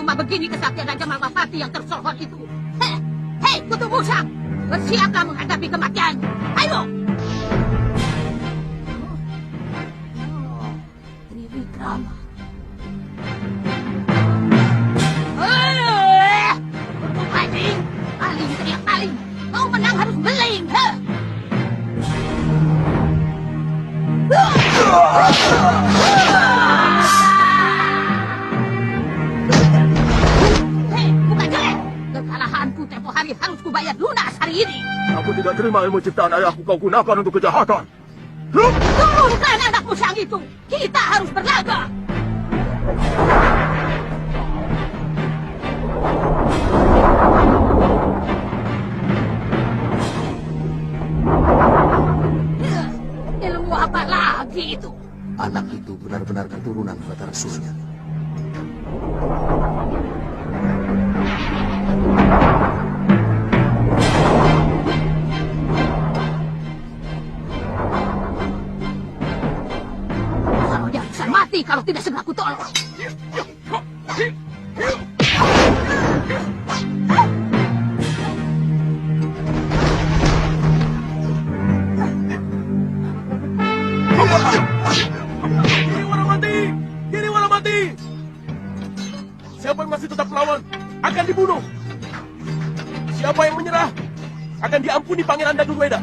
cuma begini kesaktian Raja Malwapati yang tersohor itu. Hei, Kutu Musang, bersiaplah menghadapi kematian. Ayo! Trivikrama. Berpaling, paling teriak paling. Mau menang harus beling. Hei, bukan jelek. Kekalahanku tempoh hari harus kubayar lunas hari ini. Aku tidak terima ilmu ciptaan ayahku kau gunakan untuk kejahatan. Turunkan anak musang itu. Kita harus berlaga. Ilmu apa lagi itu? Anak itu benar-benar keturunan Batara Surya. Saroja bisa mati kalau tidak segera kutolong. Kini wala mati! Siapa yang masih tetap melawan akan dibunuh. Siapa yang menyerah akan diampuni Pangeran Dadurweda.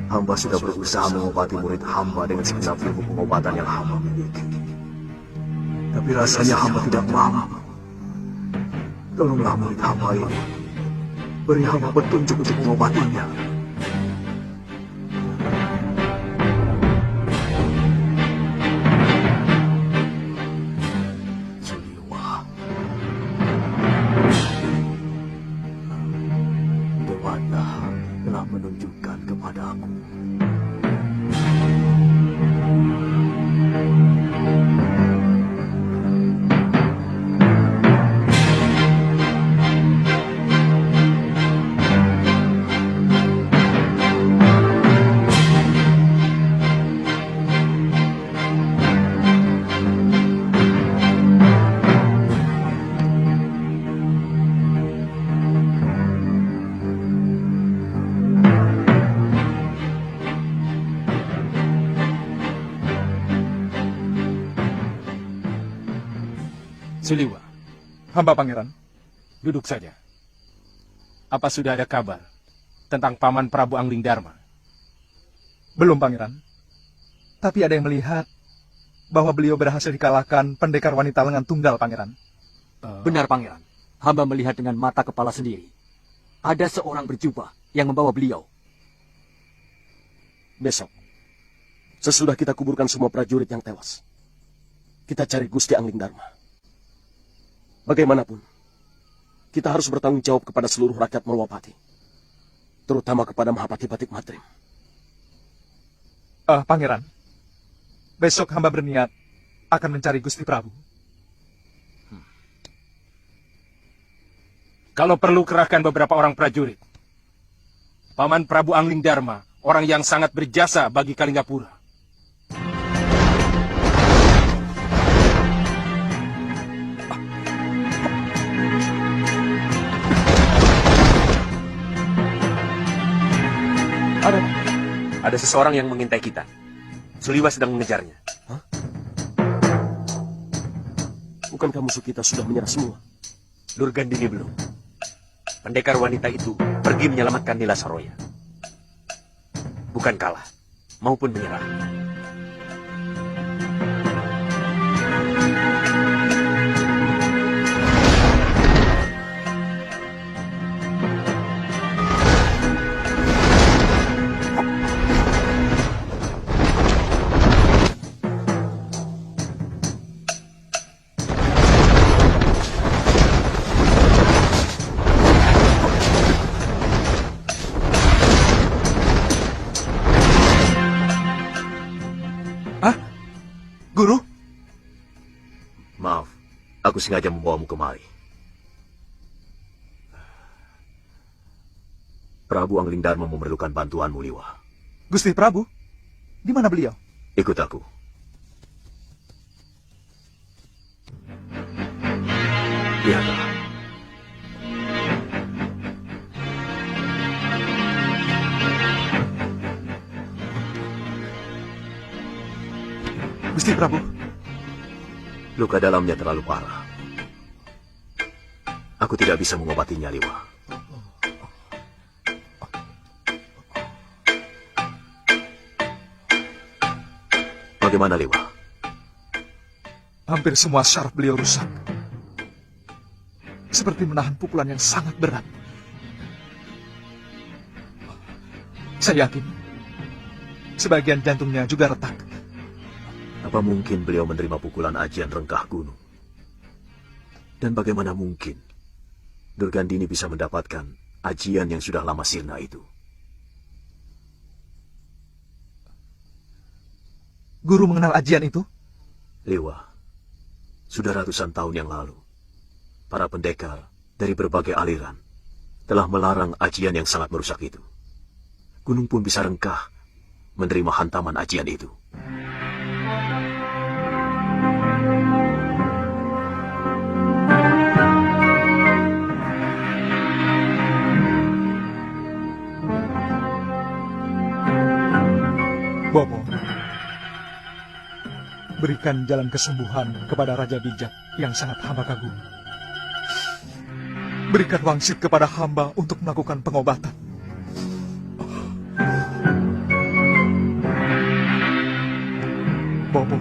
Hamba sudah berusaha mengobati murid hamba dengan segenap ilmu pengobatan yang hamba miliki. Tapi rasanya hamba tidak mampu. Tolonglah murid hamba ini. Beri hamba petunjuk untuk mengobatinya. Suliwa. Dewata telah menunjukkan kepada aku. Suliwa, hamba pangeran, duduk saja. Apa sudah ada kabar tentang Paman Prabu Angling Dharma? Belum, pangeran. Tapi ada yang melihat bahwa beliau berhasil dikalahkan pendekar wanita lengan tunggal, pangeran. Benar, pangeran. Hamba melihat dengan mata kepala sendiri. Ada seorang berjubah yang membawa beliau. Besok, sesudah kita kuburkan semua prajurit yang tewas, kita cari Gusti Angling Dharma. Bagaimanapun, kita harus bertanggung jawab kepada seluruh rakyat Malwapati, terutama kepada Mahapati Batik Matrim. Pangeran, besok hamba berniat akan mencari Gusti Prabu. Kalau perlu kerahkan beberapa orang prajurit. Paman Prabu Angling Dharma, orang yang sangat berjasa bagi Kalingapura. Ada seseorang yang mengintai kita. Suliwa sedang mengejarnya. Hah? Bukankah musuh kita sudah menyerah semua? Lurgandini belum. Pendekar wanita itu pergi menyelamatkan Nila Saroya. Bukan kalah, maupun menyerah. aku sengaja membawamu kemari. Prabu Angling Dharma memerlukan bantuanmu, Liwa. Gusti Prabu, di mana beliau? Ikut aku. Lihatlah. Gusti Prabu, Luka dalamnya terlalu parah. Aku tidak bisa mengobatinya, Liwa. Bagaimana, Liwa? hampir semua syaraf beliau rusak. Seperti menahan pukulan yang sangat berat. Saya yakin, sebagian jantungnya juga retak. Apa mungkin beliau menerima pukulan ajian rengkah gunung? Dan bagaimana mungkin Durgandini bisa mendapatkan ajian yang sudah lama sirna itu? Guru mengenal ajian itu? Liwa, sudah ratusan tahun yang lalu, para pendekar dari berbagai aliran telah melarang ajian yang sangat merusak itu. Gunung pun bisa rengkah menerima hantaman ajian itu. Bobo, berikan jalan kesembuhan kepada Raja Bijak yang sangat hamba kagum. Berikan wangsit kepada hamba untuk melakukan pengobatan. Bobo,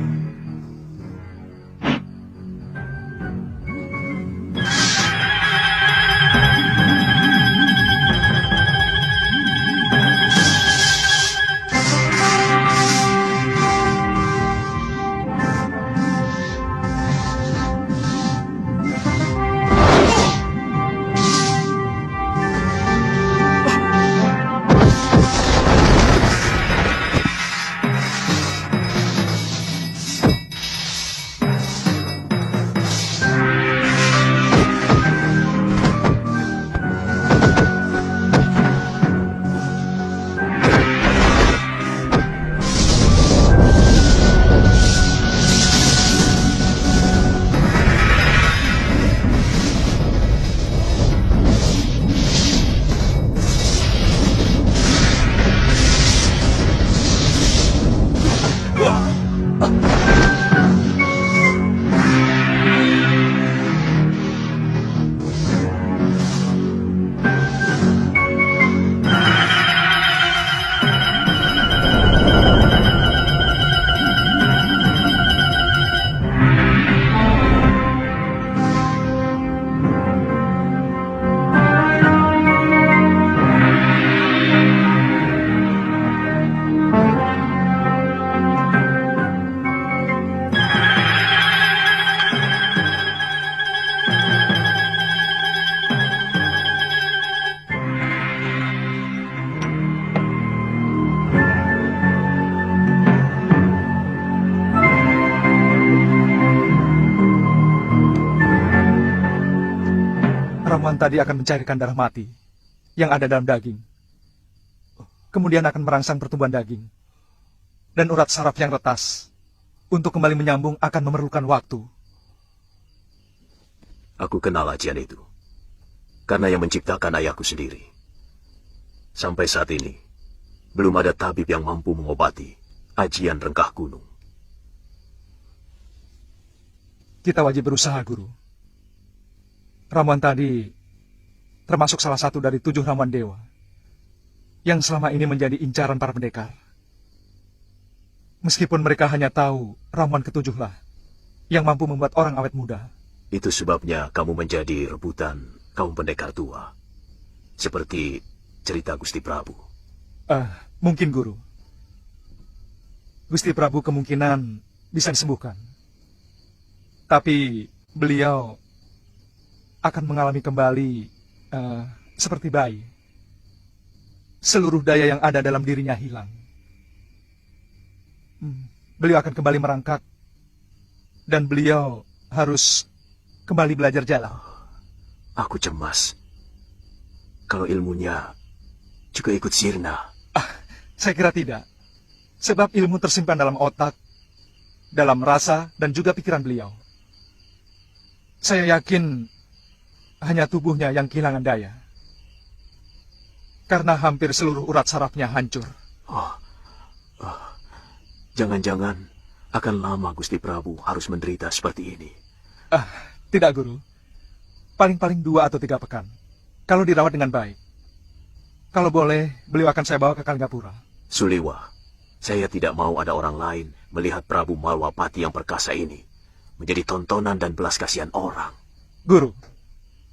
ramuan tadi akan mencairkan darah mati yang ada dalam daging. Kemudian akan merangsang pertumbuhan daging. Dan urat saraf yang retas untuk kembali menyambung akan memerlukan waktu. Aku kenal ajian itu, karena yang menciptakan ayahku sendiri. Sampai saat ini, belum ada tabib yang mampu mengobati ajian rengkah gunung. Kita wajib berusaha, Guru. Ramuan tadi termasuk salah satu dari 7 ramuan dewa yang selama ini menjadi incaran para pendekar. Meskipun mereka hanya tahu ramuan ke-7 lah yang mampu membuat orang awet muda. Itu sebabnya kamu menjadi rebutan kaum pendekar tua. Seperti cerita Gusti Prabu. Mungkin, Guru. Gusti Prabu kemungkinan bisa disembuhkan. Tapi beliau akan mengalami kembali seperti bayi. Seluruh daya yang ada dalam dirinya hilang. Beliau akan kembali merangkak. Dan beliau harus kembali belajar jalan. Aku cemas. Kalau ilmunya juga ikut sirna. Saya kira tidak. Sebab ilmu tersimpan dalam otak, dalam rasa, dan juga pikiran beliau. Saya yakin hanya tubuhnya yang kehilangan daya. Karena hampir seluruh urat sarafnya hancur. Jangan-jangan akan lama Gusti Prabu harus menderita seperti ini. Tidak, Guru. Paling-paling 2 atau 3 pekan. Kalau dirawat dengan baik. Kalau boleh, beliau akan saya bawa ke Kalinggapura. Suliwa, saya tidak mau ada orang lain melihat Prabu Malwapati yang perkasa ini menjadi tontonan dan belas kasihan orang. Guru,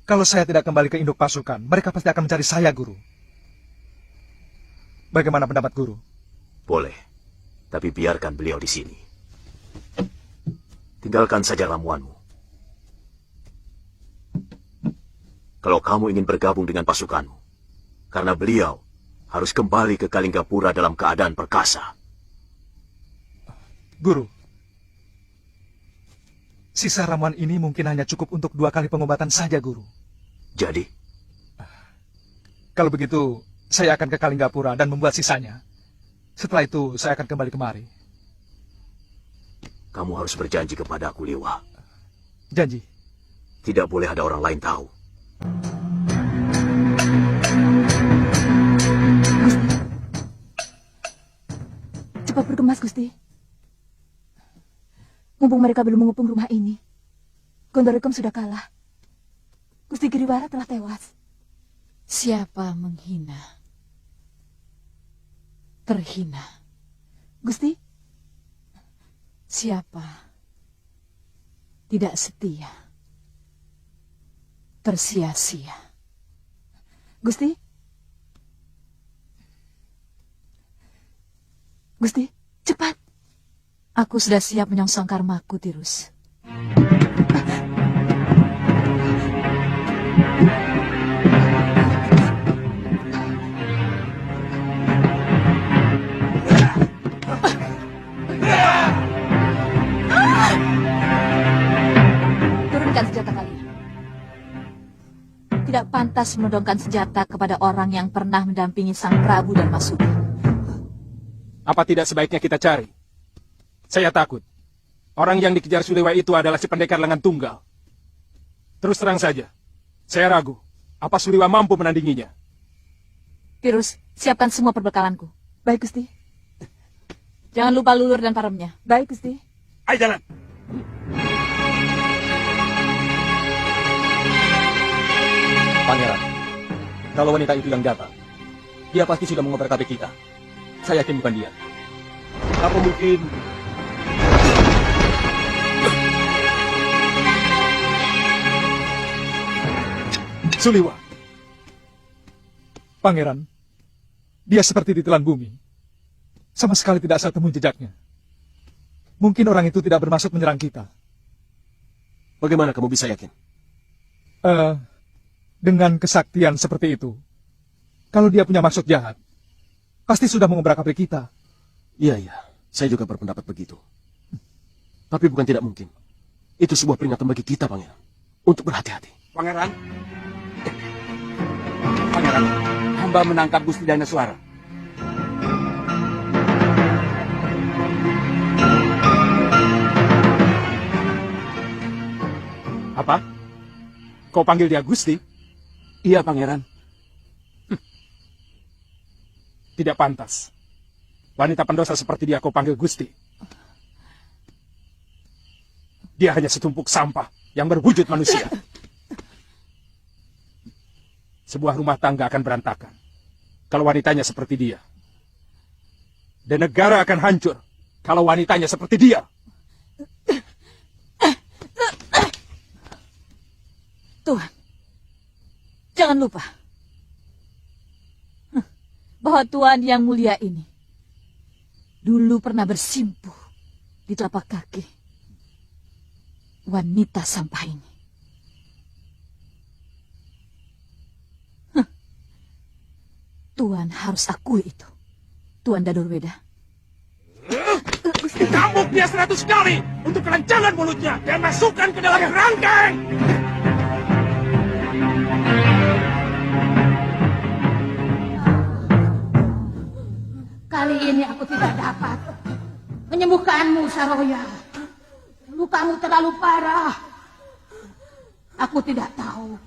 kalau saya tidak kembali ke induk pasukan, mereka pasti akan mencari saya, Guru. Bagaimana pendapat Guru? Boleh, tapi biarkan beliau di sini. Tinggalkan saja ramuanmu. Kalau kamu ingin bergabung dengan pasukanmu, karena beliau harus kembali ke Kalinggapura dalam keadaan perkasa. Guru, sisa ramuan ini mungkin hanya cukup untuk 2 kali pengobatan saja, Guru. Jadi, Kalau begitu, saya akan ke Kalinggapura dan membuat sisanya. Setelah itu, saya akan kembali kemari. kamu harus berjanji kepada aku, Liwa. Janji. Tidak boleh ada orang lain tahu. Cepat berkemas, Gusti. Mumpung mereka belum mengepung rumah ini. Gondorekom sudah kalah. Gusti Giriwara telah tewas. Siapa menghina? Terhina. Gusti, Siapa tidak setia? Tersia-sia. Gusti. Gusti, cepat. Aku sudah siap menyongsong karmaku, Tirus. Turunkan senjata kalian. Tidak pantas menodongkan senjata kepada orang yang pernah mendampingi Sang Prabu dan Masuda. Apa tidak sebaiknya kita cari? Saya takut. Orang yang dikejar Sulewa itu adalah si pendekar lengan tunggal. Terus terang saja, saya ragu. Apa Sulewa mampu menandinginya? Tirus, siapkan semua perbekalanku. Baik, Gusti. Jangan lupa lulur dan paremnya. Baik, Gusti. Ayo jalan! Pangeran, kalau wanita itu yang datang, dia pasti sudah mengobar-kabik kita. Saya yakin bukan dia. Apa mungkin... Suliwa. Pangeran, dia seperti ditelan bumi. Sama sekali tidak saya temui jejaknya. Mungkin orang itu tidak bermaksud menyerang kita. Bagaimana kamu bisa yakin? Dengan kesaktian seperti itu, kalau dia punya maksud jahat, pasti sudah mengobrak-abrik kita. Iya, saya juga berpendapat begitu. Tapi bukan tidak mungkin. Itu sebuah peringatan bagi kita, Pangeran. Untuk berhati-hati. Pangeran, hamba menangkap Gusti Danaswara. Apa? Kau panggil dia Gusti? Iya, Pangeran. Tidak pantas. Wanita pendosa seperti dia kau panggil Gusti. Dia hanya setumpuk sampah yang berwujud manusia. Sebuah rumah tangga akan berantakan kalau wanitanya seperti dia. Dan negara akan hancur kalau wanitanya seperti dia. Tuhan, jangan lupa bahwa Tuhan yang mulia ini dulu pernah bersimpuh di telapak kaki wanita sampah ini. Tuhan harus akui itu. Tuan Dadorweda. Cambuk dia 100 kali untuk kelancangan mulutnya dan masukkan ke dalam kerangkeng. Kali ini aku tidak dapat menyembuhkanmu, Saroya. Lukamu terlalu parah. Aku tidak tahu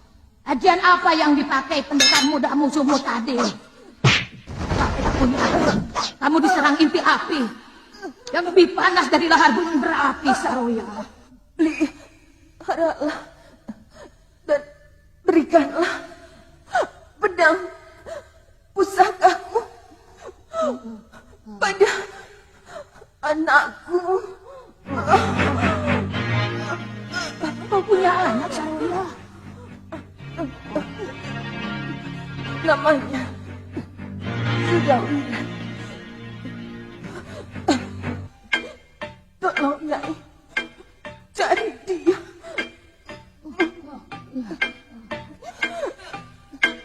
ajian apa yang dipakai pendekar muda musuhmu tadi. Tapi aku yakin kamu diserang inti api yang lebih panas dari lahar gunung berapi, Saroya. Peliharalah dan berikanlah pedang pusakamu pada anakku. Kau punya anak, Saroya? Namanya Sudawira. Tolong, Nyai, cari dia.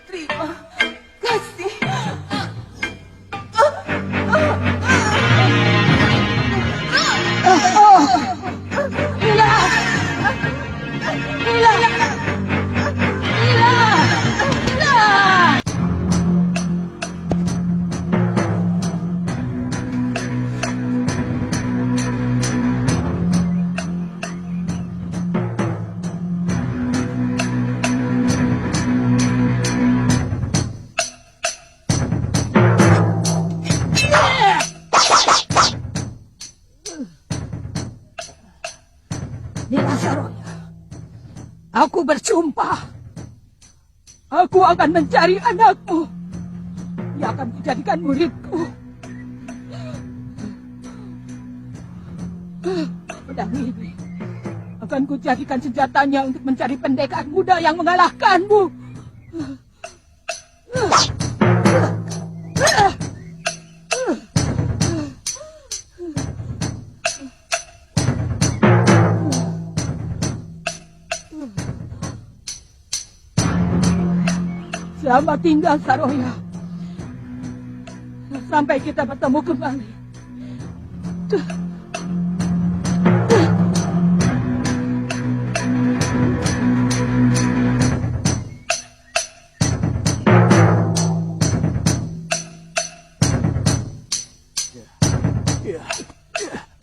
Terima kasih. Nila Saroya, aku bersumpah, aku akan mencari anakmu. Dia akan dijadikan muridku. Pedang ini akan kujadikan senjatanya untuk mencari pendekar muda yang mengalahkanmu. Selamat tinggal, Saroya. Sampai kita bertemu kembali.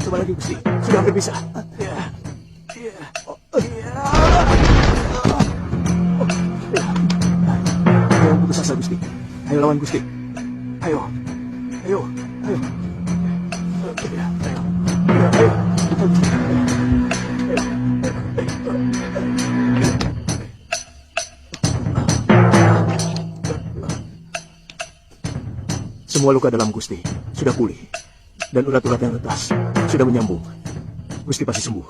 Coba lagi, Gusti. Sudah hampir bisa. Jangan putus asa, Gusti. Ayo lawan Gusti. Ayo. Ayo. Ayo. Semua luka dalam Gusti sudah pulih. Dan urat-urat yang retas sudah menyambung. Gusti pasti sembuh.